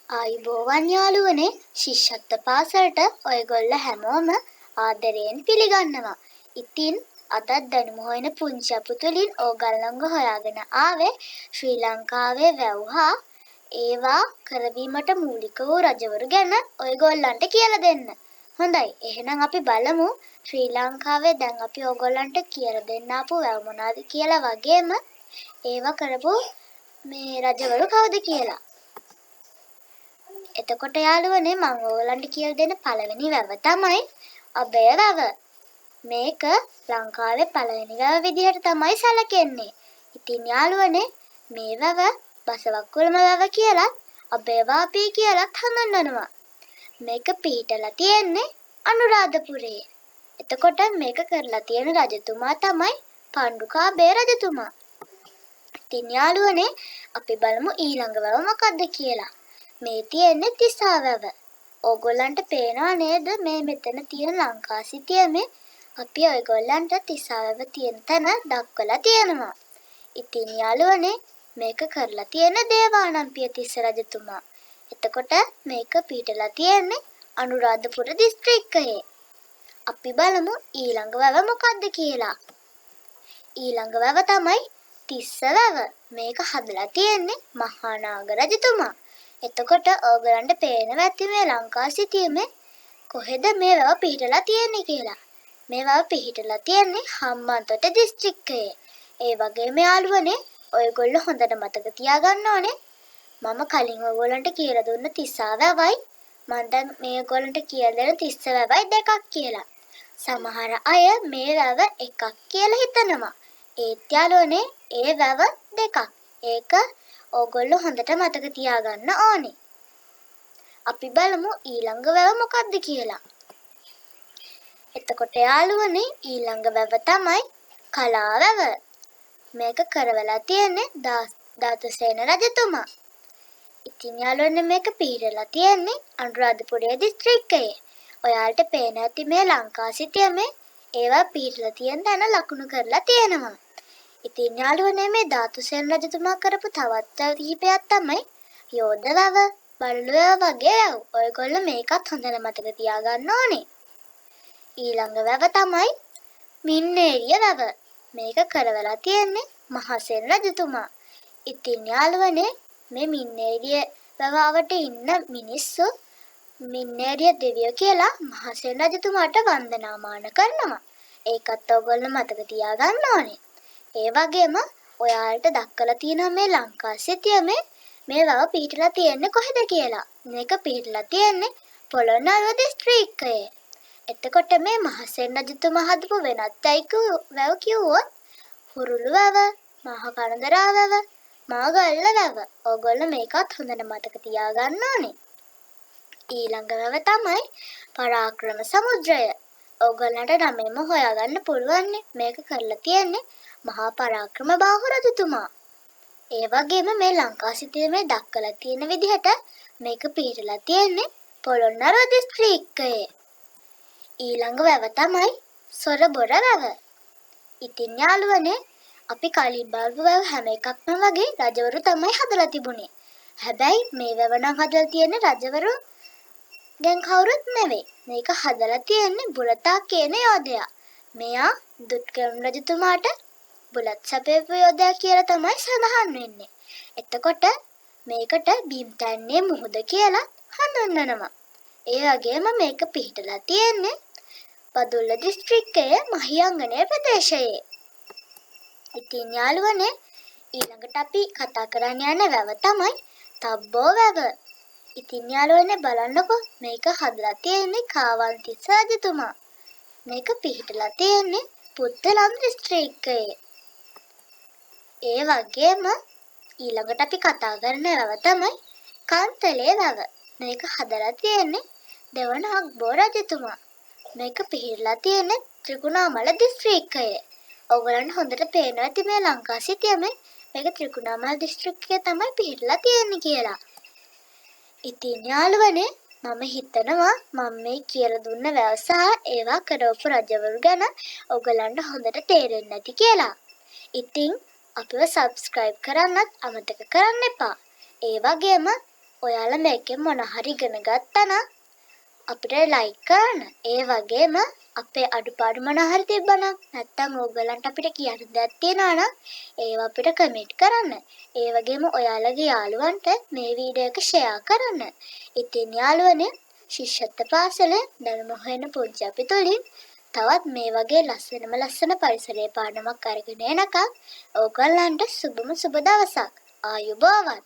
ආයුබෝවන් යාළුවනේ ශිෂ්‍යත්ව පාසලට ඔයගොල්ලෝ හැමෝම ආදරයෙන් පිළිගන්නවා. ඉතින් අදත් දැනුම හොයන පුංචි අපුතුලින් ඕගල්ලන්ව හොයාගෙන ආවේ ශ්‍රී ලංකාවේ වැව් හා ඒවා කරවීමට මූලික වූ රජවරු ගැන ඔයගොල්ලන්ට කියලා දෙන්න. හොඳයි එහෙනම් අපි බලමු ශ්‍රී ලංකාවේ දැන් අපි ඕගොල්ලන්ට කියලා දෙන්න ආපු වැව් මොනවාද කියලා වගේම ඒවා කරපු මේ රජවරු කවුද කියලා. එතකොට යාළුවනේ මම ඔයගලන්ට කියලා දෙන පළවෙනි වැව තමයි අබය වැව. මේක ලංකාවේ පළවෙනි වැව විදිහට තමයි සැලකෙන්නේ. ඉතින් යාළුවනේ මේ වැව බසවක්කුළුම වැව කියලත් අබේවාපී කියලත් හඳුන්වනවා. මේක පිහිටලා තියෙන්නේ අනුරාධපුරයේ. එතකොට මේක කරලා තියෙන රජතුමා තමයි පණ්ඩුකාභය රජතුමා. ඉතින් යාළුවනේ අපි බලමු ඊළඟ වැව මොකක්ද කියලා. මේ තියෙන්නේ තිසා වැව. ඕගොල්ලන්ට පේනවා නේද මේ මෙතන තියෙන ලංකා සිතියමේ අපි ඔයගොල්ලන්ට තිසා වැව තියෙන තැන දක්වලා තියෙනවා. ඉතින් යාළුවනේ මේක කරලා තියෙන දේවානම්පිය තිස්ස රජතුමා. එතකොට මේක පිහිටලා තියෙන්නේ අනුරාධපුර දිස්ත්‍රික්කයේ. අපි බලමු ඊළඟ වැව මොකක්ද කියලා. ඊළඟ වැව තමයි තිස්ස වැව. මේක හදලා තියෙන්නේ මහානාග රජතුමා. එතකොට ඕගලන්ට පේනවා ඇති මේ ලංකා සිටියමේ කොහෙද මේ වැව පිහිටලා තියෙන්නේ කියලා. මේ වැව පිහිටලා තියෙන්නේ හම්බන්තොට දිස්ත්‍රික්කයේ. ඒ වගේම යාළුවනේ ඔයගොල්ලෝ හොඳට මතක තියාගන්න ඕනේ. මම කලින් ඔයගොල්ලන්ට කියලා දුන්න තිස්සා වැවයි මම දැන් මේ ඔයගොල්ලන්ට කියලා දෙන තිස්ස වැවයි දෙකක් කියලා. සමහර අය මේ වැව එකක් කියලා හිතනවා. ඒත් යාළුවනේ ඒ වැව දෙකක්. ඒක ඕගොල්ලෝ හොඳට මතක තියාගන්න ඕනේ. අපි බලමු ඊළඟ වැව මොකක්ද කියලා. එතකොට යාළුවනේ ඊළඟ වැව තමයි කලා වැව. මේක කරවලා තියෙන්නේ ධාතුසේන රජතුමා. ඉතින් යාළුවනේ මේක පිහිටලා තියෙන්නේ අනුරාධපුරයේ දිස්ත්‍රික්කයේ. ඔයාලට පේන ඇති මේ ලංකා සිටියමේ ඒවා පිහිටලා තියෙන තැන ලකුණු කරලා තියෙනවා. ඉතින් යාළුවනේ මේ ධාතුසේන රජතුමා කරපු තවත් වැව කිහිපයක් තමයි යෝධ වැව, බළලු වැව වගේ වැව්. ඔයගොල්ලෝ මේකත් හොඳට මතක තියාගන්න ඕනේ. ඊළඟ වැව තමයි මින්නේරිය වැව. මේක කරවලා තියෙන්නේ මහසේන රජතුමා. ඉතින් යාළුවනේ මේ මින්නේරිය වැවට ඉන්න මිනිස්සු මින්නේරිය දෙවියෝ කියලා මහසේන රජතුමාට වන්දනාමාන කරනවා. ඒකත් ඔයගොල්ලෝ මතක තියාගන්න ඕනේ. ඒ වගේම ඔයාලට දක්වලා තියෙනවා මේ ලංකා සිටියමේ මේ වැව පිහිටලා තියෙන්නේ කොහෙද කියලා. මේක පිහිටලා තියෙන්නේ පොළොන්නරුව දිස්ත්‍රික්කයේ. එතකොට මේ මහසේන රජතුමා හදපු වෙනත් වැව කිව්වොත් හුරුළු වැව, මහා කනදරා වැව, මාගල්ල වැව. ඕගොල්ලෝ මේකත් හොඳට මතක තියාගන්න ඕනේ. ඊළඟ වැව තමයි පරාක්‍රම සමුද්‍රය. ඕගොල්ලන්ට නමෙන්ම හොයාගන්න පුළුවන් මේක කරලා තියෙන්නේ මහා පරාක්‍රම බාහු රජතුමා. ඒ වගේම මේ ලංකා සිටියමේ දක්වලා තියෙන විදිහට මේක පිහිටලා තියෙන්නේ පොළොන්නරුව දිස්ත්‍රික්කයේ. ඊළඟ වැව තමයි සොරබොර වැව. ඉතින් යාළුවනේ අපි කලින් බලපු වැව හැම එකක්ම වගේ රජවරු තමයි හදලා තිබුණේ. හැබැයි මේ වැව නම් හදලා තියෙන්නේ රජවරු දැන් කවුරුත් නෙවෙයි. මේක හදලා තියෙන්නේ බුලතා කියන යෝධයා. මෙයා දුටුගැමුණු රජතුමාට බුලත් සපයපු යෝධයා කියලා තමයි සඳහන් වෙන්නේ. එතකොට මේකට බිම්තැන්නේ මුහුද කියලා හඳුන්වනවා. ඒ වගේම මේක පිහිටලා තියෙන්නේ බදුල්ල දිස්ත්‍රික්කයේ මහියංගනය ප්‍රදේශයේ. ඉතින් යාළුවනේ ඊළඟට අපි කතා කරන්න යන වැව තමයි තබ්බෝ වැව. ඉතින් යාළුවනේ බලන්නකෝ මේක හදලා තියෙන්නේ කාවන්තිස්ස රජතුමා. මේක පිහිටලා තියෙන්නේ පුත්තලම් දිස්ත්‍රික්කයේ. ඒ වගේම ඊළඟට අපි කතා කරන වැව තමයි කන්තලේ වැව. මේක හදලා තියෙන්නේ දෙවන අක්බෝ රජතුමා. මේක පිහිටලා තියෙන්නේ ත්‍රිකුණාමල දිස්ත්‍රික්කයේ. ඔයගලන්ට හොඳට පේනවා ඇති මේ ලංකා සිටියමේ මේක ත්‍රිකුණාමල දිස්ත්‍රික්කයේ තමයි පිහිටලා තියෙන්නේ කියලා. ඉතින් යාළුවනේ මම හිතනවා මම මේ කියලා දුන්න වැව සහ ඒවා කරවපු රජවරු ගැන ඔයගලන්ට හොඳට තේරෙන්නේ නැති කියලා. ඉතින් අපිව subscribe කරන්නත් අමතක කරන්න එපා. ඒ වගේම ඔයාලා මේකෙන් මොන හරි ඉගෙන ගත්තා නම් අපිට ලයික් කරන්න. ඒ වගේම අපේ අඩුපාඩු මොන හරි තිබ්බනම් නැත්තම් ඕගලන්ට අපිට කියන්න දෙයක් තියෙනවා නම් ඒවා අපිට කමෙන්ට් කරන්න. ඒ වගේම ඔයාලගේ යාළුවන්ට මේ වීඩියෝ එක ෂෙයා කරන්න. ඉතින් යාළුවනේ ශිෂ්‍යත්ව පාසලේ දැනුම හොයන පුංචි අපි තුලින් තවත් මේ වගේ ලස්සන පරිසරයේ පාඩමක් අරගෙන එනකම් ඕගොල්ලන්ට සුබම සුබ දවසක්. ආයුබෝවන්.